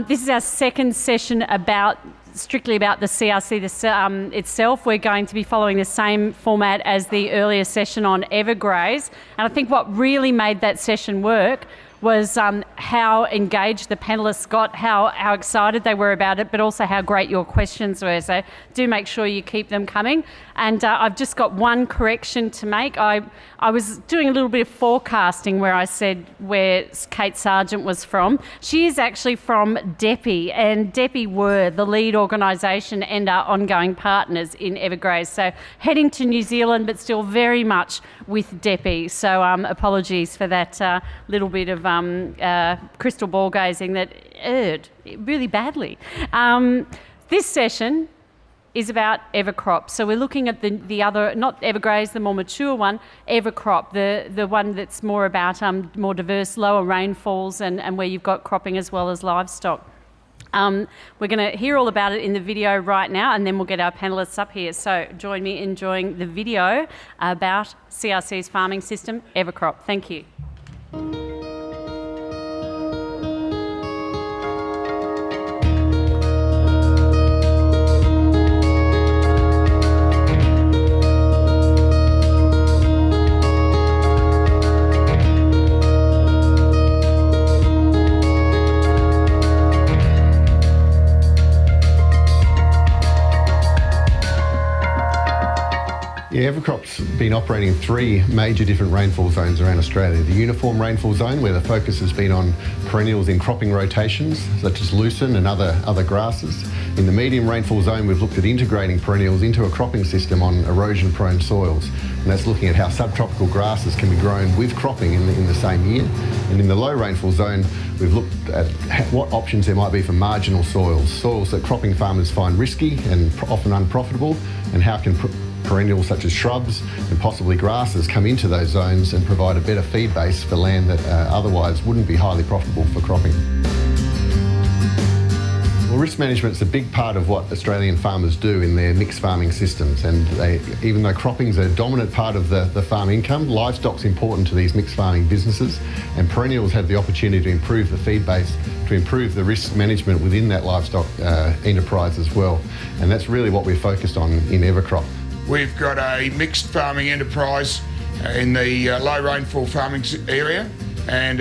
This is our second session strictly about the CRC itself. We're going to be following the same format as the earlier session on Evergraze. And I think what really made that session work was how engaged the panellists got, how excited they were about it, but also how great your questions were. So do make sure you keep them coming. And I've just got one correction to make. I was doing a little bit of forecasting where I said where Kate Sargent was from. She is actually from DEPI, and DEPI were the lead organisation and our ongoing partners in Evergraze. So heading to New Zealand, but still very much with DEPI. So apologies for that little bit of crystal ball gazing that erred really badly. This session is about EverCrop. So we're looking at the other, not Evergraze, the more mature one, EverCrop, the one that's more about more diverse, lower rainfalls and where you've got cropping as well as livestock. We're going to hear all about it in the video right now, and then we'll get our panellists up here. So join me in enjoying the video about CRC's farming system, EverCrop. Thank you. Yeah, EverCrop's been operating in 3 major different rainfall zones around Australia. The uniform rainfall zone, where the focus has been on perennials in cropping rotations, such as lucerne and other grasses. In the medium rainfall zone, we've looked at integrating perennials into a cropping system on erosion-prone soils. And that's looking at how subtropical grasses can be grown with cropping in the same year. And in the low rainfall zone, we've looked at what options there might be for marginal soils that cropping farmers find risky and often unprofitable, and how can perennials such as shrubs and possibly grasses come into those zones and provide a better feed base for land that otherwise wouldn't be highly profitable for cropping. Well, risk management's a big part of what Australian farmers do in their mixed farming systems, and even though cropping's a dominant part of the farm income, livestock's important to these mixed farming businesses, and perennials have the opportunity to improve the feed base, to improve the risk management within that livestock enterprise as well. And that's really what we're focused on in EverCrop. We've got a mixed farming enterprise in the low rainfall farming area, and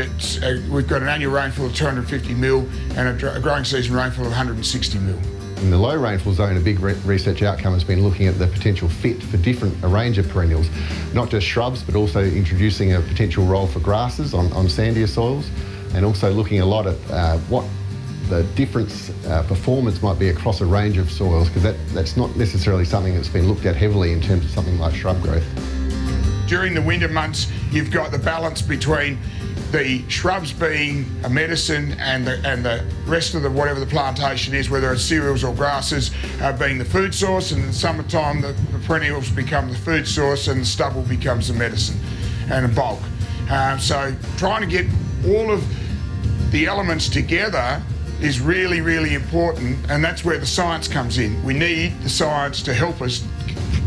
we've got an annual rainfall of 250 mil and a growing season rainfall of 160 mil. In the low rainfall zone, a big research outcome has been looking at the potential fit for a range of perennials, not just shrubs, but also introducing a potential role for grasses on sandier soils, and also looking a lot at what the difference performance might be across a range of soils, because that's not necessarily something that's been looked at heavily in terms of something like shrub growth. During the winter months, you've got the balance between the shrubs being a medicine and the rest of whatever the plantation is, whether it's cereals or grasses, being the food source, and in the summertime the perennials become the food source and the stubble becomes the medicine and a bulk. So trying to get all of the elements together is really, really important, and that's where the science comes in. We need the science to help us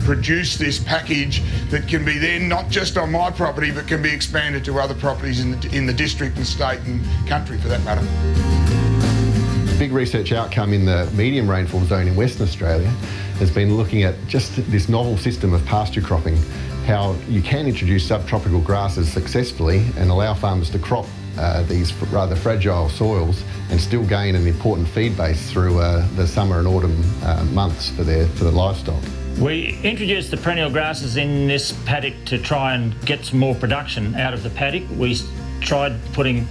produce this package that can be then not just on my property, but can be expanded to other properties in the district and state and country for that matter. Big research outcome in the medium rainfall zone in Western Australia has been looking at just this novel system of pasture cropping, how you can introduce subtropical grasses successfully and allow farmers to crop these rather fragile soils and still gain an important feed base through the summer and autumn months for the livestock. We introduced the perennial grasses in this paddock to try and get some more production out of the paddock. We tried putting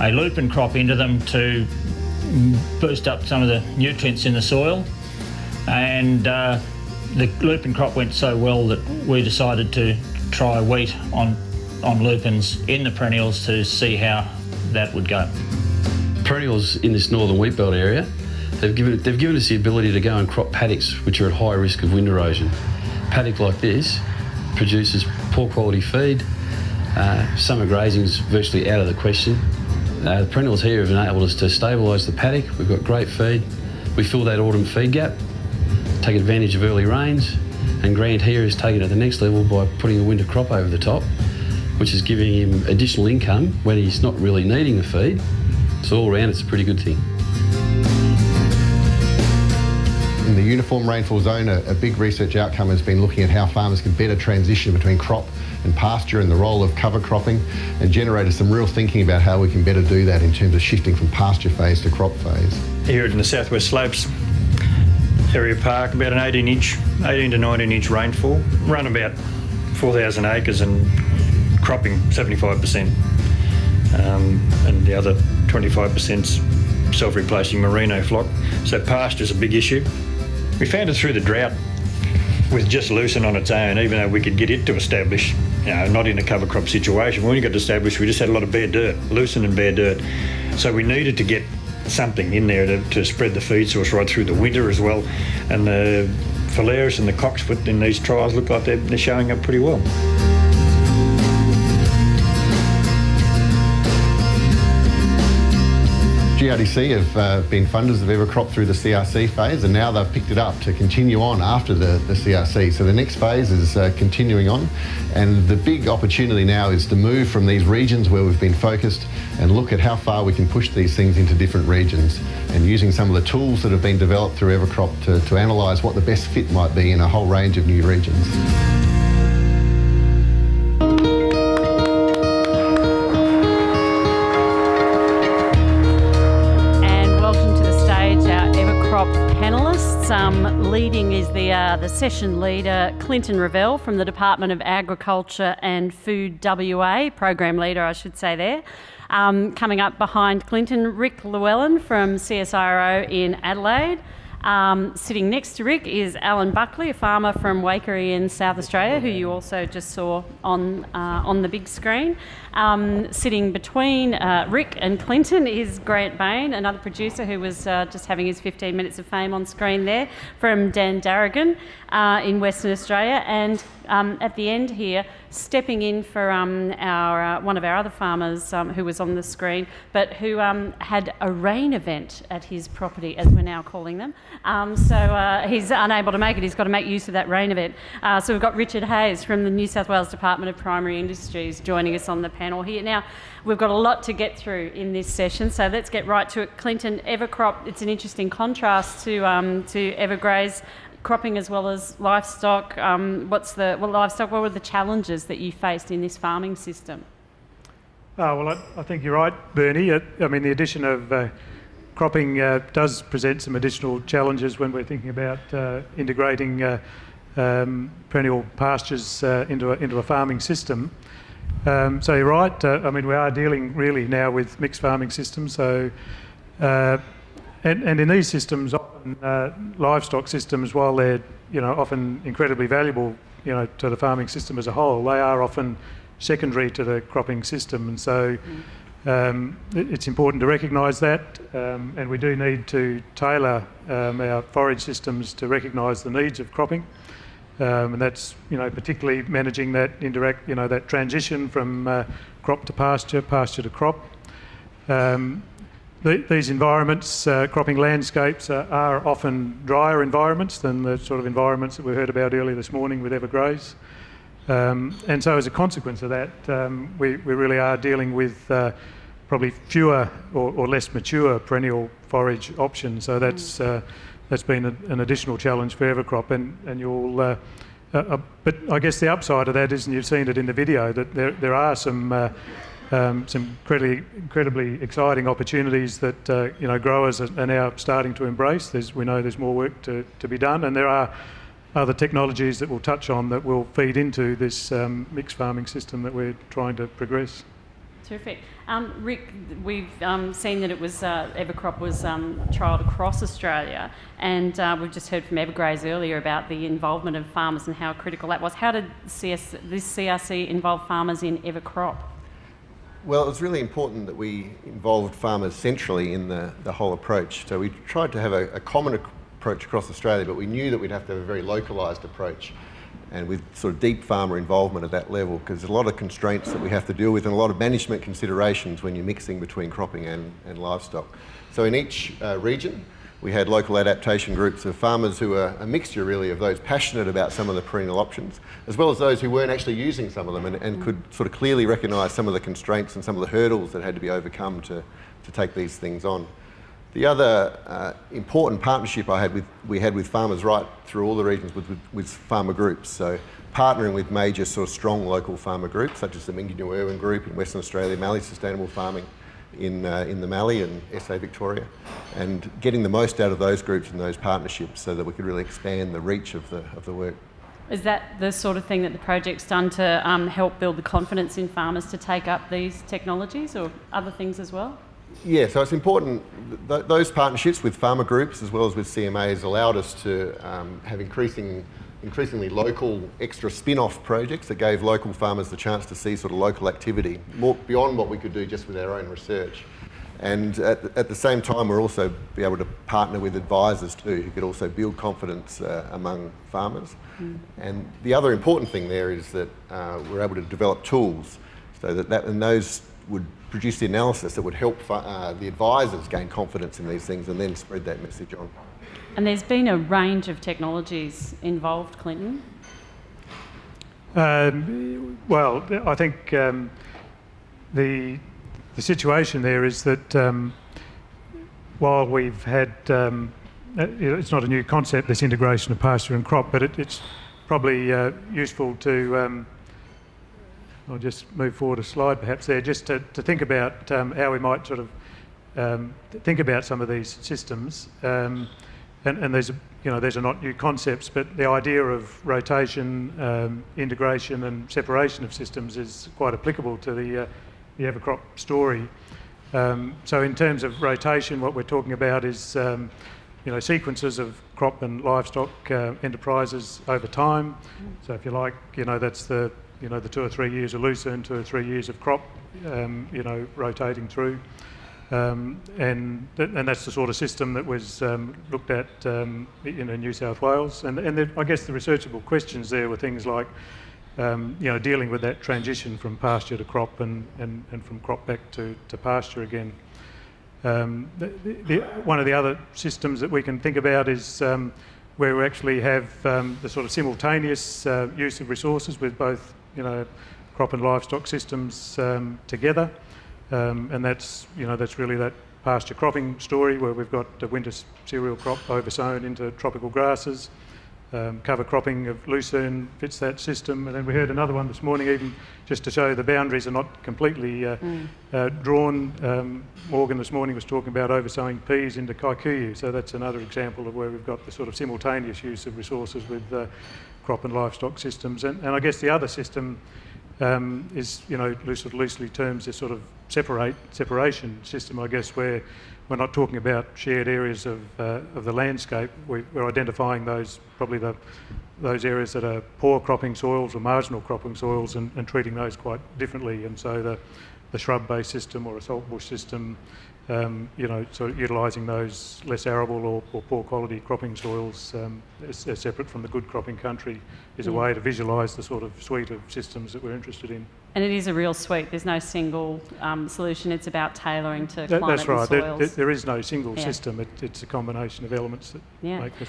a lupin crop into them to boost up some of the nutrients in the soil, and the lupin crop went so well that we decided to try wheat on lupins in the perennials to see how that would go. Perennials in this northern wheat belt area, they've given us the ability to go and crop paddocks which are at high risk of wind erosion. A paddock like this produces poor quality feed. Summer grazing is virtually out of the question. The perennials here have enabled us to stabilise the paddock. We've got great feed. We fill that autumn feed gap, take advantage of early rains, and Grant here has taken it to the next level by putting a winter crop over the top, which is giving him additional income when he's not really needing the feed. So all around it's a pretty good thing. In the uniform rainfall zone, a big research outcome has been looking at how farmers can better transition between crop and pasture and the role of cover cropping, and generated some real thinking about how we can better do that in terms of shifting from pasture phase to crop phase. Here in the southwest slopes area park, about an 18 to 19 inch rainfall, run about 4,000 acres and cropping 75%, and the other 25%'s self-replacing merino flock. So pasture's a big issue. We found it through the drought with just lucerne on its own, even though we could get it to establish, not in a cover crop situation. When we got established, we just had a lot of bare dirt, lucerne and bare dirt. So we needed to get something in there to spread the feed source right through the winter as well. And the Phalaris and the cocksfoot in these trials look like they're showing up pretty well. GRDC have been funders of EverCrop through the CRC phase, and now they've picked it up to continue on after the CRC. So the next phase is continuing on, and the big opportunity now is to move from these regions where we've been focused and look at how far we can push these things into different regions, and using some of the tools that have been developed through EverCrop to analyse what the best fit might be in a whole range of new regions. Leading is the session leader, Clinton Revell from the Department of Agriculture and Food WA, program leader I should say there. Coming up behind Clinton, Rick Llewellyn from CSIRO in Adelaide. Sitting next to Rick is Alan Buckley, a farmer from Waikerie in South Australia, who you also just saw on the big screen. Sitting between Rick and Clinton is Grant Bain, another producer who was just having his 15 minutes of fame on screen there, from Dan Darrigan in Western Australia. And at the end here, stepping in for one of our other farmers who was on the screen, but who had a rain event at his property, as we're now calling them. So he's unable to make it. He's got to make use of that rain event. So we've got Richard Hayes from the New South Wales Department of Primary Industries joining us on the panel here. Now, we've got a lot to get through in this session, so let's get right to it. Clinton, EverCrop, it's an interesting contrast to Evergraze, cropping as well as livestock. What were the challenges that you faced in this farming system? Well, I think you're right, Bernie. I mean, the addition of cropping does present some additional challenges when we're thinking about integrating perennial pastures into a farming system. So you're right. I mean, we are dealing really now with mixed farming systems. So, and in these systems, often livestock systems, while they're often incredibly valuable, to the farming system as a whole, they are often secondary to the cropping system, and so it's important to recognise that, and we do need to tailor our forage systems to recognise the needs of cropping. And that's particularly managing that that transition from crop to pasture, pasture to crop. These environments, cropping landscapes, are often drier environments than the sort of environments that we heard about earlier this morning with Evergraze. And so as a consequence of that, we really are dealing with probably fewer or less mature perennial forage options. So that's been an additional challenge for EverCrop, and you'll. But I guess the upside of that is, and you've seen it in the video, that there are some incredibly exciting opportunities that growers are now starting to embrace. We know there's more work to be done, and there are other technologies that we'll touch on that will feed into this mixed farming system that we're trying to progress. Terrific. Rick, we've seen that it was EverCrop was trialled across Australia, and we've just heard from Evergraze earlier about the involvement of farmers and how critical that was. How did this CRC involve farmers in EverCrop? Well, it was really important that we involved farmers centrally in the whole approach. So we tried to have a common approach across Australia, but we knew that we'd have to have a very localised approach, and with sort of deep farmer involvement at that level, because there's a lot of constraints that we have to deal with and a lot of management considerations when you're mixing between cropping and livestock. So in each region, we had local adaptation groups of farmers who are a mixture really of those passionate about some of the perennial options, as well as those who weren't actually using some of them and could sort of clearly recognise some of the constraints and some of the hurdles that had to be overcome to take these things on. The other important partnership we had with farmers right through all the regions with farmer groups. So partnering with major sort of strong local farmer groups such as the Minginoo Irwin Group in Western Australia, Mallee Sustainable Farming in the Mallee and SA Victoria, and getting the most out of those groups and those partnerships so that we could really expand the reach of the work. Is that the sort of thing that the project's done to help build the confidence in farmers to take up these technologies, or other things as well? Yeah, so it's important. Those partnerships with farmer groups as well as with CMAs allowed us to have increasingly local extra spin-off projects that gave local farmers the chance to see sort of local activity, more beyond what we could do just with our own research. And at the same time, we're also be able to partner with advisors too, who could also build confidence among farmers. And the other important thing there is that we're able to develop tools so and those would produce the analysis that would help the advisors gain confidence in these things and then spread that message on. And there's been a range of technologies involved, Clinton. Well, I think the situation there is that while we've had, it's not a new concept, this integration of pasture and crop, but it's probably useful to, I'll just move forward a slide perhaps there, just to think about how we might sort of think about some of these systems. And there's a not new concepts, but the idea of rotation, integration and separation of systems is quite applicable to the EverCrop story. So in terms of rotation, what we're talking about is sequences of crop and livestock enterprises over time. So if you like, that's the 2 or 3 years of lucerne, 2 or 3 years of crop, rotating through. And that's the sort of system that was looked at in New South Wales. And I guess the researchable questions there were things like, dealing with that transition from pasture to crop and from crop back to pasture again. One of the other systems that we can think about is where we actually have the sort of simultaneous use of resources with both, crop and livestock systems together. And that's really that pasture cropping story where we've got the winter cereal crop oversown into tropical grasses. Cover cropping of lucerne fits that system. And then we heard another one this morning, even just to show the boundaries are not completely drawn. Morgan this morning was talking about oversowing peas into kikuyu. So that's another example of where we've got the sort of simultaneous use of resources with crop and livestock systems. And I guess the other system is, loosely terms this sort of separation system, I guess, where we're not talking about shared areas of the landscape. We're identifying those areas that are poor cropping soils or marginal cropping soils and treating those quite differently. And so the shrub-based system or a salt bush system, sort of utilising those less arable or poor quality cropping soils as separate from the good cropping country is a way to visualise the sort of suite of systems that we're interested in. And it is a real suite. There's no single solution. It's about tailoring to climate That's right. and soils. There is no single system. It's a combination of elements that make this.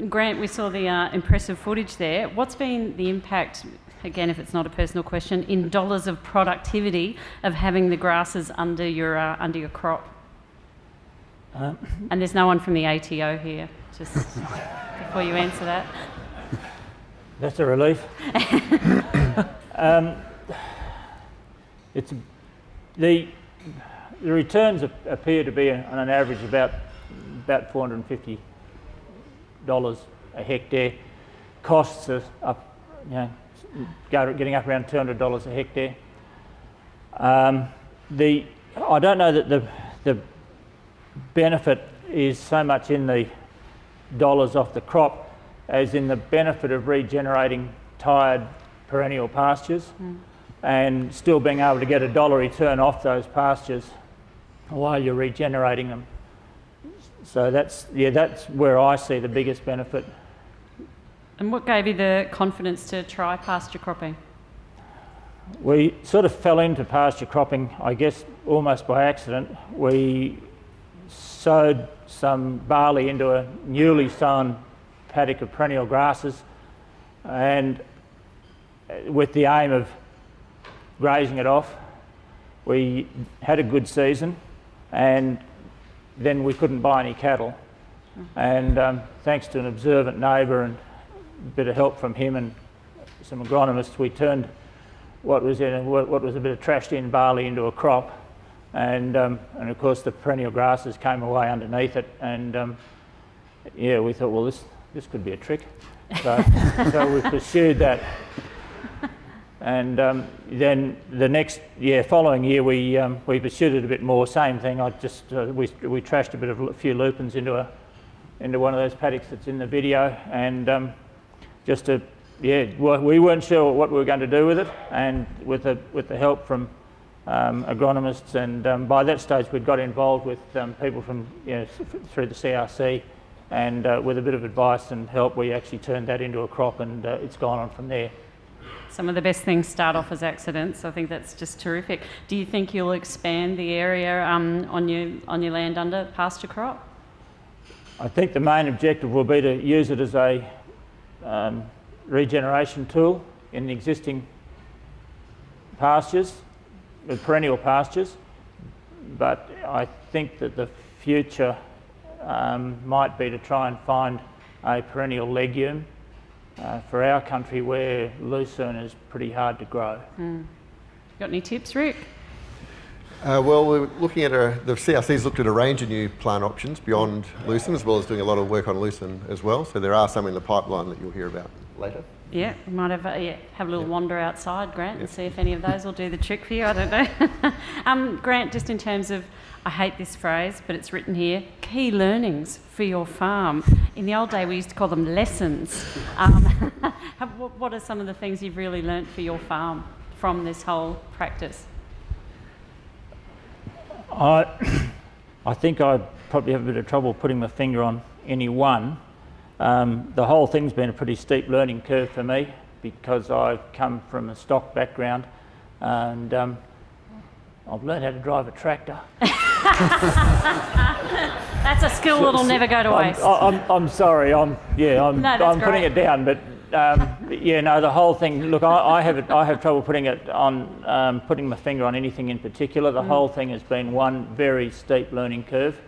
Grant, we saw the impressive footage there. What's been the impact, again, if it's not a personal question, in dollars of productivity of having the grasses under your crop? And there's no one from the ATO here, just before you answer that. That's a relief. It's the returns appear to be on an average about $450 a hectare. Costs are up, getting up around $200 a hectare. I don't know that the benefit is so much in the dollars off the crop as in the benefit of regenerating tired perennial pastures and still being able to get a dollar return off those pastures while you're regenerating them. So that's where I see the biggest benefit. And what gave you the confidence to try pasture cropping? We sort of fell into pasture cropping, I guess, almost by accident. We sowed some barley into a newly sown paddock of perennial grasses, and with the aim of grazing it off. We had a good season, and then we couldn't buy any cattle. And thanks to an observant neighbour and a bit of help from him and some agronomists, we turned what was a bit of trashed in barley into a crop, and of course the perennial grasses came away underneath it, and yeah, we thought, well, this could be a trick. So, so we pursued that, and then the following year we pursued it a bit more. Same thing. We trashed a few lupins into one of those paddocks that's in the video, and we weren't sure what we were going to do with it, and with the help from agronomists, and by that stage we'd got involved with people from through the CRC. And with a bit of advice and help, we actually turned that into a crop, and it's gone on from there. Some of the best things start off as accidents. I think that's just terrific. Do you think you'll expand the area on your land under pasture crop? I think the main objective will be to use it as a regeneration tool in the existing pastures, the perennial pastures. But I think that the future might be to try and find a perennial legume for our country where lucerne is pretty hard to grow. Got any tips, Rick? Well, we're looking at the CRC's looked at a range of new plant options beyond lucerne, as well as doing a lot of work on lucerne as well. So there are some in the pipeline that you'll hear about later. Yeah, we might have a little wander outside, Grant, and see if any of those will do the trick for you. I don't know. Grant, just in terms of, I hate this phrase, but it's written here, key learnings for your farm. In the old day, we used to call them lessons. What are some of the things you've really learnt for your farm from this whole practice? I think I probably have a bit of trouble putting my finger on any one. The whole thing's been a pretty steep learning curve for me, because I've come from a stock background, and I've learned how to drive a tractor. That's a skill that'll never go to waste. I'm sorry. I'm putting it down, but the whole thing. Look, I have trouble putting my finger on anything in particular. The whole thing has been one very steep learning curve.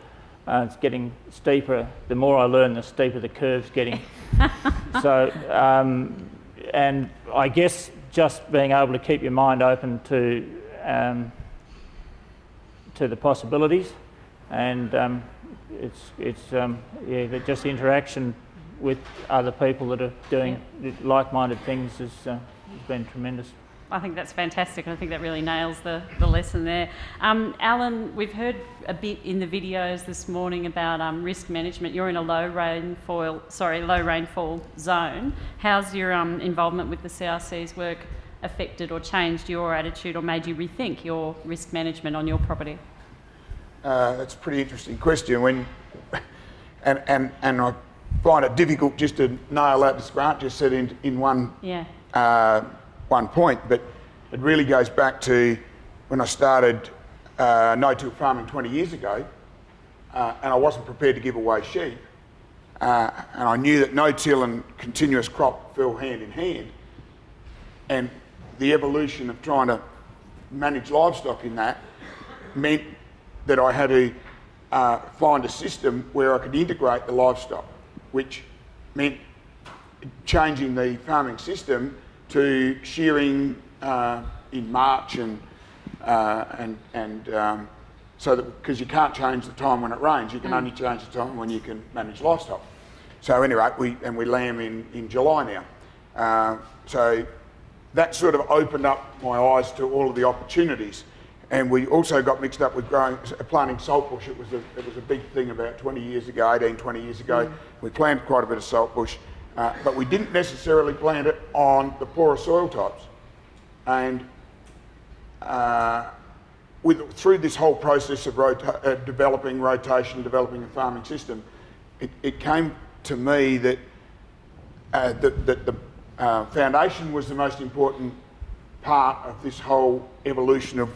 It's getting steeper. The more I learn, the steeper the curve's getting. So, and I guess just being able to keep your mind open to the possibilities, and just the interaction with other people that are doing like-minded things has been tremendous. I think that's fantastic. I think that really nails the lesson there. Alan, we've heard a bit in the videos this morning about risk management. You're in a low rainfall zone. How's your involvement with the CRC's work affected or changed your attitude or made you rethink your risk management on your property? That's a pretty interesting question. And I find it difficult just to nail that, as Grant just said, in one point, but it really goes back to when I started no-till farming 20 years ago, and I wasn't prepared to give away sheep, and I knew that no-till and continuous crop fell hand in hand, and the evolution of trying to manage livestock in that meant that I had to find a system where I could integrate the livestock, which meant changing the farming system to shearing in March, and so that, because you can't change the time when it rains, you can only change the time when you can manage livestock. So anyway, we lamb in July now. So that sort of opened up my eyes to all of the opportunities. And we also got mixed up with planting saltbush. It was a big thing about 20 years ago. We planted quite a bit of saltbush, but we didn't necessarily plant it on the poorer soil types. And through this whole process of developing rotation, developing a farming system, it came to me that the foundation was the most important part of this whole evolution of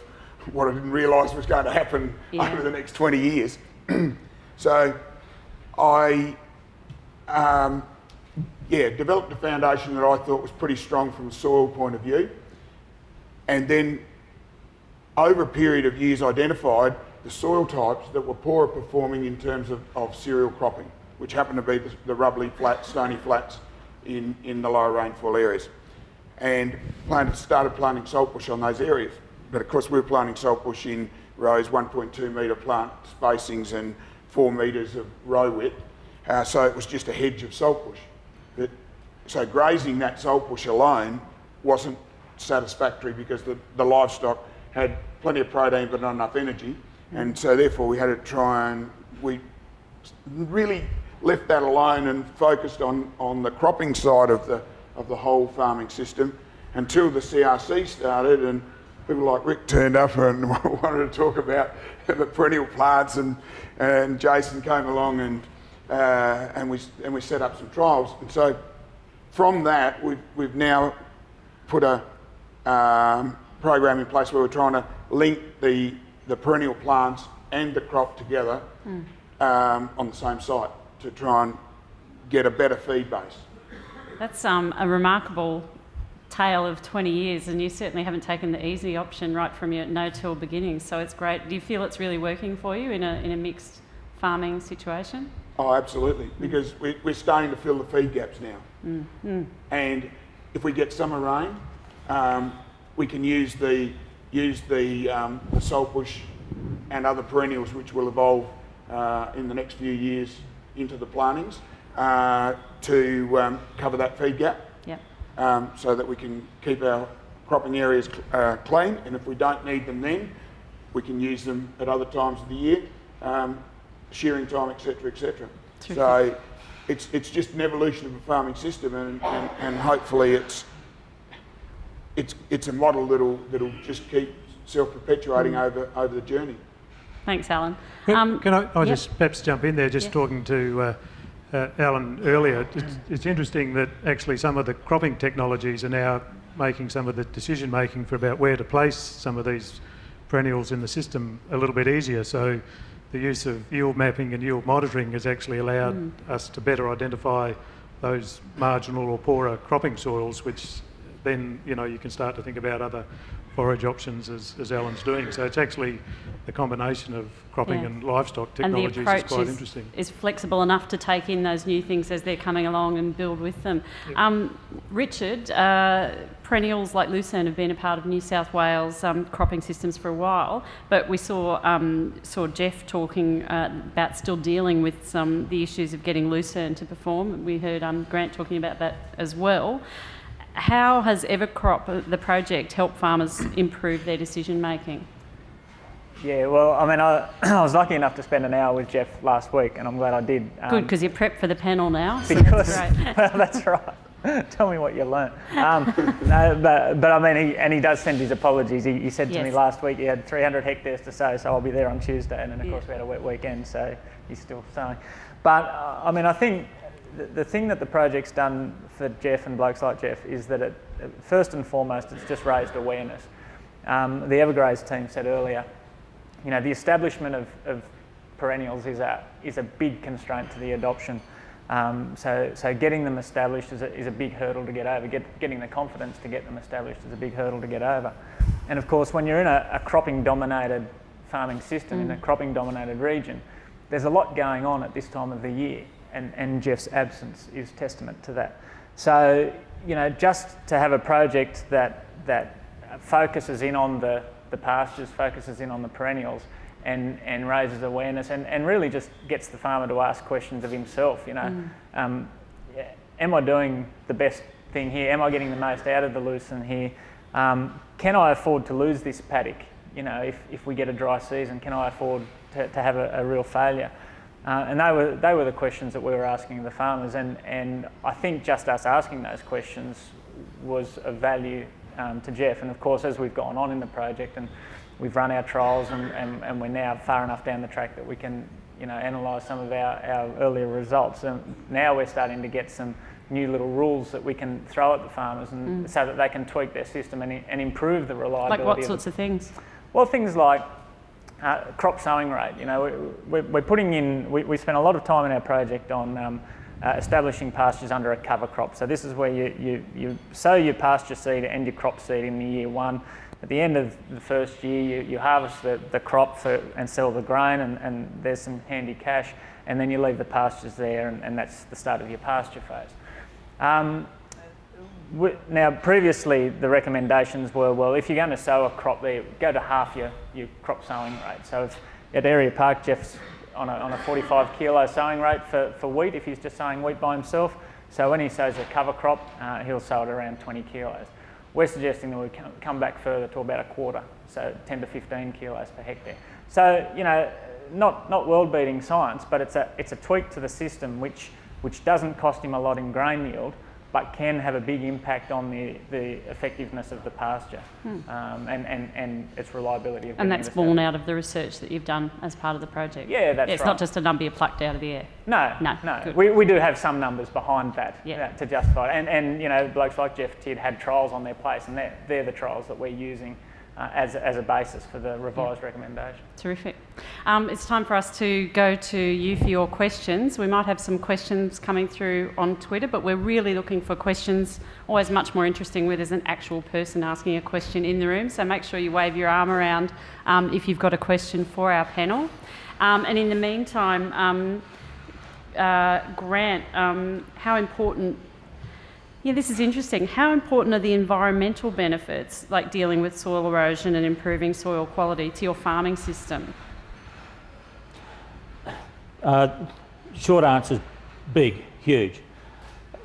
what I didn't realise was going to happen over the next 20 years. So I developed a foundation that I thought was pretty strong from a soil point of view, and then over a period of years identified the soil types that were poorer performing in terms of cereal cropping, which happened to be the rubbly flat, stony flats in the lower rainfall areas. And started planting saltbush on those areas. But of course we were planting saltbush in rows 1.2 metre plant spacings and 4 metres of row width. So it was just a hedge of saltbush. So grazing that saltbush alone wasn't satisfactory because the livestock had plenty of protein but not enough energy. And so therefore we had to try and we really left that alone and focused on the cropping side of the whole farming system until the CRC started and people like Rick turned up and wanted to talk about the perennial plants and Jason came along and we set up some trials. And so from that we've now put a program in place where we're trying to link the perennial plants and the crop together on the same site to try and get a better feed base. That's a remarkable tale of 20 years, and you certainly haven't taken the easy option right from your no-till beginning, so it's great. Do you feel it's really working for you in a mixed farming situation? Oh, absolutely, because we're starting to fill the feed gaps now. And if we get summer rain, we can use the saltbush and other perennials which will evolve in the next few years into the plantings to cover that feed gap. Yep. So that we can keep our cropping areas clean, and if we don't need them then, we can use them at other times of the year, shearing time, etc., etc. So it's just an evolution of a farming system, and hopefully it's a model that'll just keep self-perpetuating over the journey. Thanks, Alan. Can I just perhaps jump in there, just talking to Alan earlier. It's interesting that actually some of the cropping technologies are now making some of the decision making for about where to place some of these perennials in the system a little bit easier. So the use of yield mapping and yield monitoring has actually allowed us to better identify those marginal or poorer cropping soils, which then you can start to think about other forage options as Alan's doing. So it's actually a combination of cropping and livestock technologies is quite interesting. Is flexible enough to take in those new things as they're coming along and build with them. Yep. Richard, perennials like lucerne have been a part of New South Wales cropping systems for a while, but we saw Jeff talking about still dealing with the issues of getting lucerne to perform. We heard Grant talking about that as well. How has EverCrop, the project, helped farmers improve their decision making? Yeah, well, I mean, I was lucky enough to spend an hour with Jeff last week, and I'm glad I did. Good, because you're prepped for the panel now. So because that's great. Well, that's right. Tell me what you learnt. No, but I mean, he does send his apologies. He said to me last week he had 300 hectares to sow, so I'll be there on Tuesday, and then of course we had a wet weekend, so he's still sowing. But I mean, I think the thing that the project's done for Jeff and blokes like Jeff is that it, first and foremost, it's just raised awareness. The Evergraze team said earlier, the establishment of perennials is a big constraint to the adoption. So getting them established is a big hurdle to get over. Getting the confidence to get them established is a big hurdle to get over. And of course, when you're in a cropping-dominated farming system, in a cropping-dominated region, there's a lot going on at this time of the year. And Jeff's absence is testament to that. So, just to have a project that focuses in on the pastures, focuses in on the perennials, and raises awareness, and really just gets the farmer to ask questions of himself. Am I doing the best thing here? Am I getting the most out of the lucerne here? Can I afford to lose this paddock? If we get a dry season, can I afford to have a real failure? And they were the questions that we were asking the farmers, and I think just us asking those questions was of value to Jeff. And of course, as we've gone on in the project and we've run our trials and we're now far enough down the track that we can analyse some of our earlier results, and now we're starting to get some new little rules that we can throw at the farmers and so that they can tweak their system and improve the reliability. Like what sorts of things? Well, things like crop sowing rate. We're putting in. We spent a lot of time in our project on establishing pastures under a cover crop. So this is where you sow your pasture seed and your crop seed in the year one. at the end of the first year, you harvest the crop and sell the grain, and there's some handy cash, and then you leave the pastures there, and that's the start of your pasture phase. Now, previously, the recommendations were, well, if you're going to sow a crop there, go to half your crop sowing rate. So if at Area Park, Jeff's on a 45 kilo sowing rate for wheat, if he's just sowing wheat by himself. So when he sows a cover crop, he'll sow it around 20 kilos. We're suggesting that we come back further to about a quarter, so 10 to 15 kilos per hectare. So, you know, not world-beating science, but it's a tweak to the system which doesn't cost him a lot in grain yield, but can have a big impact on the effectiveness of the pasture and its reliability. And that's born out of the research that you've done as part of the project. Yeah, that's right. It's not just a number you plucked out of the air. No. Good. We do have some numbers behind that to justify it. And you know, blokes like Jeff Tidd had trials on their place, and they're the trials that we're using as a basis for the revised recommendation. Terrific. It's time for us to go to you for your questions. We might have some questions coming through on Twitter, but we're really looking for questions. Always much more interesting where there's an actual person asking a question in the room. So make sure you wave your arm around if you've got a question for our panel. And in the meantime, Grant, how important... Yeah, this is interesting. How important are the environmental benefits, like dealing with soil erosion and improving soil quality, to your farming system? Short answer, big, huge.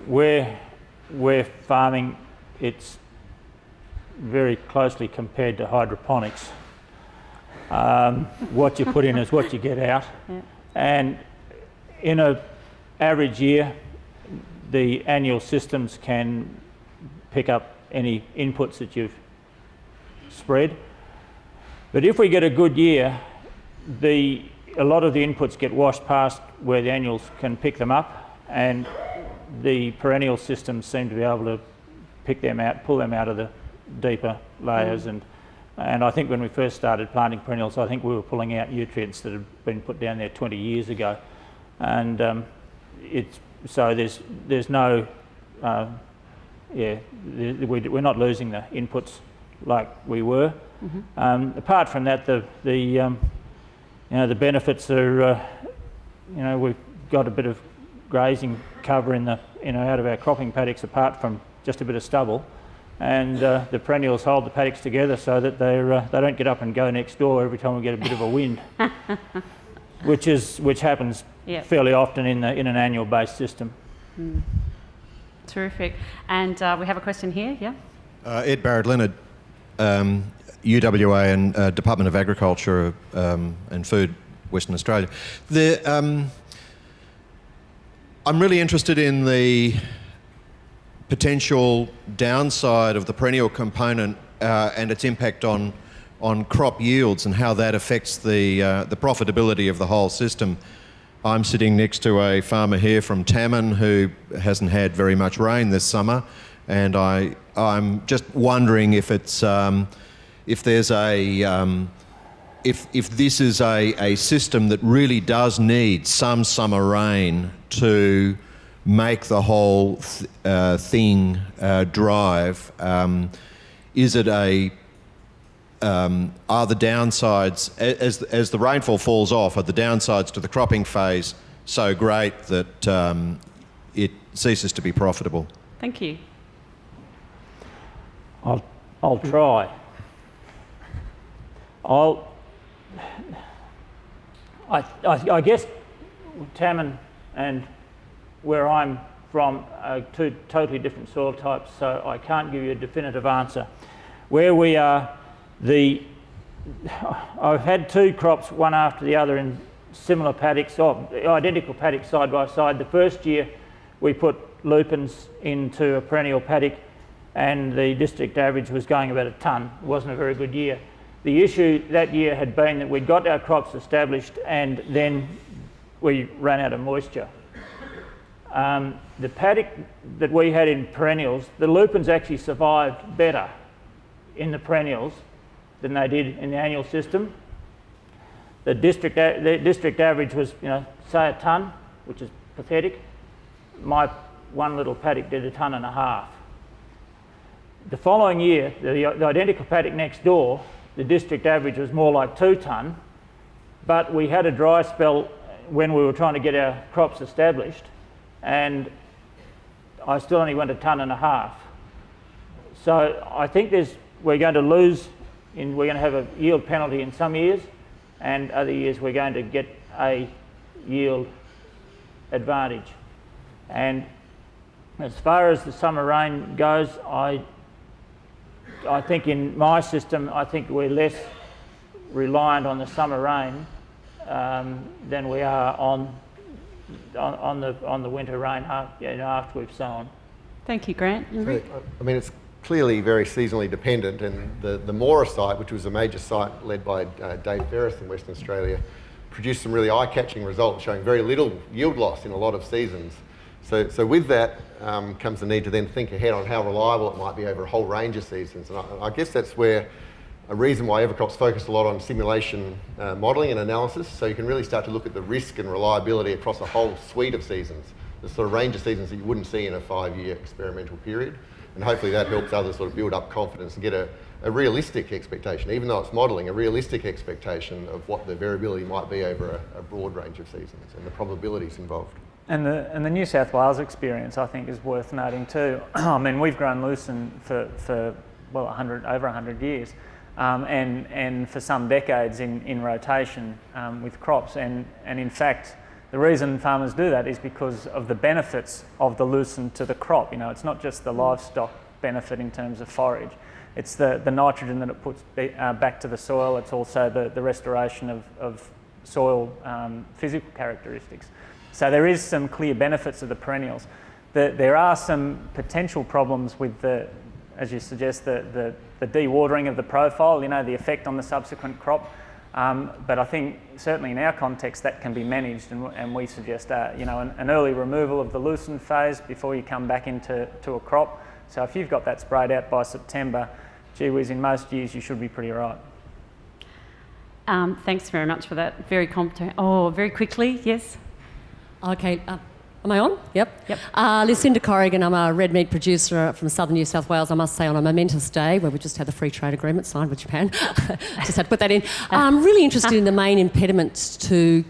Where we're farming, it's very closely compared to hydroponics. What you put in is what you get out. Yeah. And in an average year, the annual systems can pick up any inputs that you've spread. But if we get a good year, a lot of the inputs get washed past where the annuals can pick them up, and the perennial systems seem to be able to pick them out, pull them out of the deeper layers. And I think when we first started planting perennials, I think we were pulling out nutrients that had been put down there 20 years ago. And so there's no, we're not losing the inputs like we were. Mm-hmm. Apart from that, the benefits are, we've got a bit of grazing cover in out of our cropping paddocks, apart from just a bit of stubble, and the perennials hold the paddocks together so that they don't get up and go next door every time we get a bit of a wind, which happens. Yep. Fairly often in an annual based system. Terrific. And we have a question here, yeah? Ed Barrett-Leonard, UWA and Department of Agriculture and Food, Western Australia. I'm really interested in the potential downside of the perennial component and its impact on crop yields and how that affects the profitability of the whole system. I'm sitting next to a farmer here from Tamman who hasn't had very much rain this summer, and I'm just wondering if it's if this is a system that really does need some summer rain to make the whole thing drive. Is it are the downsides, as the rainfall falls off, are the downsides to the cropping phase so great that it ceases to be profitable? Thank you. I'll try. I guess Tamman and where I'm from are two totally different soil types, so I can't give you a definitive answer. Where we are, I've had two crops, one after the other, in similar paddocks, identical paddocks side by side. The first year we put lupins into a perennial paddock, and the district average was going about a tonne. It wasn't a very good year. The issue that year had been that we'd got our crops established and then we ran out of moisture. The paddock that we had in perennials, the lupins actually survived better in the perennials than they did in the annual system. The district average was, say a tonne, which is pathetic. My one little paddock did a tonne and a half. The following year, the identical paddock next door, the district average was more like 2 tonne, but we had a dry spell when we were trying to get our crops established, and I still only went 1.5 tonne. So I think we're going to lose, we're going to have a yield penalty in some years, and other years we're going to get a yield advantage. And as far as the summer rain goes, I think in my system, I think we're less reliant on the summer rain than we are on the winter rain after we've sown. Thank you, Grant. I mean, it's clearly very seasonally dependent, and the Mora site, which was a major site led by Dave Ferris in Western Australia, produced some really eye-catching results showing very little yield loss in a lot of seasons. So with that comes the need to then think ahead on how reliable it might be over a whole range of seasons. And I guess that's where a reason why EverCrop's focused a lot on simulation modelling and analysis, so you can really start to look at the risk and reliability across a whole suite of seasons, the sort of range of seasons that you wouldn't see in a 5-year experimental period. And hopefully that helps others sort of build up confidence and get a realistic expectation, even though it's modelling, a realistic expectation of what the variability might be over a broad range of seasons and the probabilities involved. And the New South Wales experience, I think, is worth noting too. I mean, we've grown lucerne for well, over 100 years, and for some decades in rotation with crops. And in fact, the reason farmers do that is because of the benefits of the lucerne to the crop. You know, it's not just the livestock benefit in terms of forage. It's the nitrogen that it puts back to the soil. It's also the restoration of soil physical characteristics. So there is some clear benefits of the perennials. There are some potential problems with as you suggest, the dewatering of the profile, you know, the effect on the subsequent crop. But I think certainly in our context that can be managed, and we suggest you know, an early removal of the lucerne phase before you come back into a crop. So if you've got that sprayed out by September, gee whiz, in most years you should be pretty right. Thanks very much for that. Very competent. Oh, very quickly, yes. Okay, am I on? Yep. Yep. Lucinda Corrigan, I'm a red meat producer from southern New South Wales, I must say, on a momentous day where we just had the free trade agreement signed with Japan. Just had to put that in. I'm really interested in the main impediments to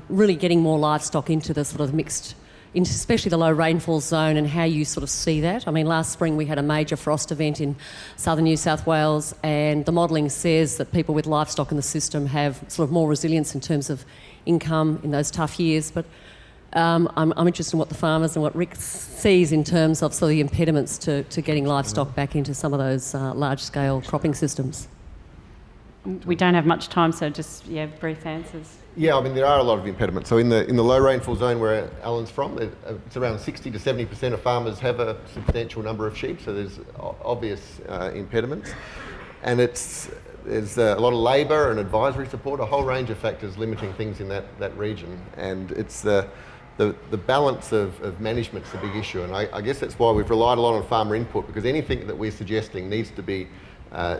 really getting more livestock into the sort of mixed, especially the low rainfall zone, and how you sort of see that. I mean, last spring we had a major frost event in southern New South Wales, and the modelling says that people with livestock in the system have sort of more resilience in terms of income in those tough years. But I'm interested in what the farmers and what Rick sees in terms of sort of the impediments to getting livestock back into some of those large-scale cropping systems. We don't have much time, so just, brief answers. Yeah, I mean, there are a lot of impediments. So in the low rainfall zone where Alan's from, it's around 60 to 70% of farmers have a substantial number of sheep, so there's obvious impediments. And there's a lot of labour and advisory support, a whole range of factors limiting things in that region. And it's the balance of management's a big issue. And I guess that's why we've relied a lot on farmer input, because anything that we're suggesting needs to be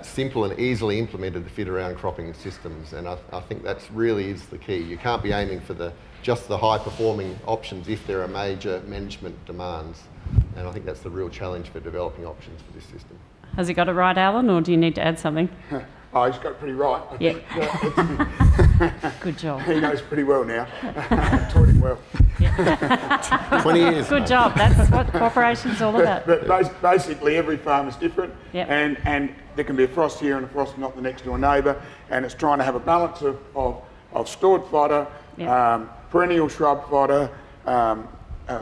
simple and easily implemented to fit around cropping systems. And I think that's really is the key. You can't be aiming for just the high performing options if there are major management demands. And I think that's the real challenge for developing options for this system. Has he got it right, Alan, or do you need to add something? Oh, he's got it pretty right. Yeah. Good job. He knows pretty well now. Taught him well. 20 years. Good job. That's what cooperation's all about. But basically every farm is different, Yep. and there can be a frost here and a frost not the next door neighbour, and it's trying to have a balance of stored fodder, Yep. perennial shrub fodder,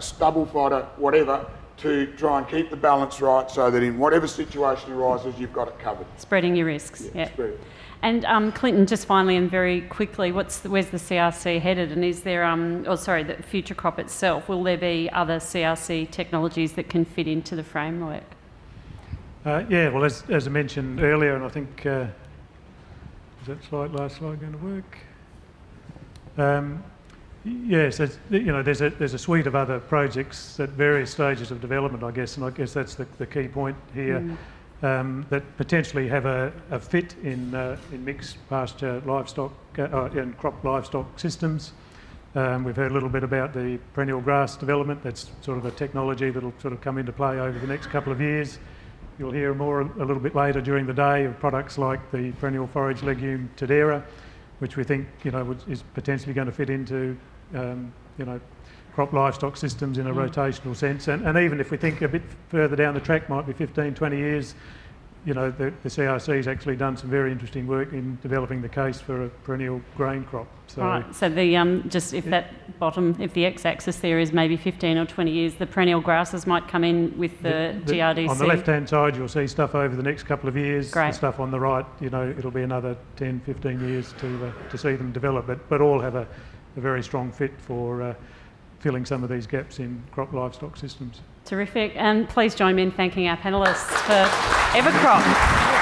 stubble fodder, whatever, to try and keep the balance right so that in whatever situation arises, you've got it covered. Spreading your risks. Yeah, spread it. And Clinton, just finally and very quickly, where's the CRC headed? And is there, the future crop itself, will there be other CRC technologies that can fit into the framework? Well, as I mentioned earlier, and I think, is that last slide going to work? Yes, there's a suite of other projects at various stages of development, I guess, and I guess that's the key point here, that potentially have a fit in mixed pasture livestock and crop livestock systems. We've heard a little bit about the perennial grass development. That's sort of a technology that'll sort of come into play over the next couple of years. you'll hear more a little bit later during the day of products like the perennial forage legume Tadera, which we think is potentially going to fit into crop livestock systems in a rotational sense. And even if we think a bit further down the track, might be 15, 20 years, the CRC's actually done some very interesting work in developing the case for a perennial grain crop. So, right, so the just if if the x-axis there is maybe 15 or 20 years, the perennial grasses might come in with the GRDC. On the left-hand side, you'll see stuff over the next couple of years. Great. The stuff on the right, it'll be another 10, 15 years to see them develop, but all have a very strong fit for filling some of these gaps in crop livestock systems. Terrific, and please join me in thanking our panellists for EverCrop.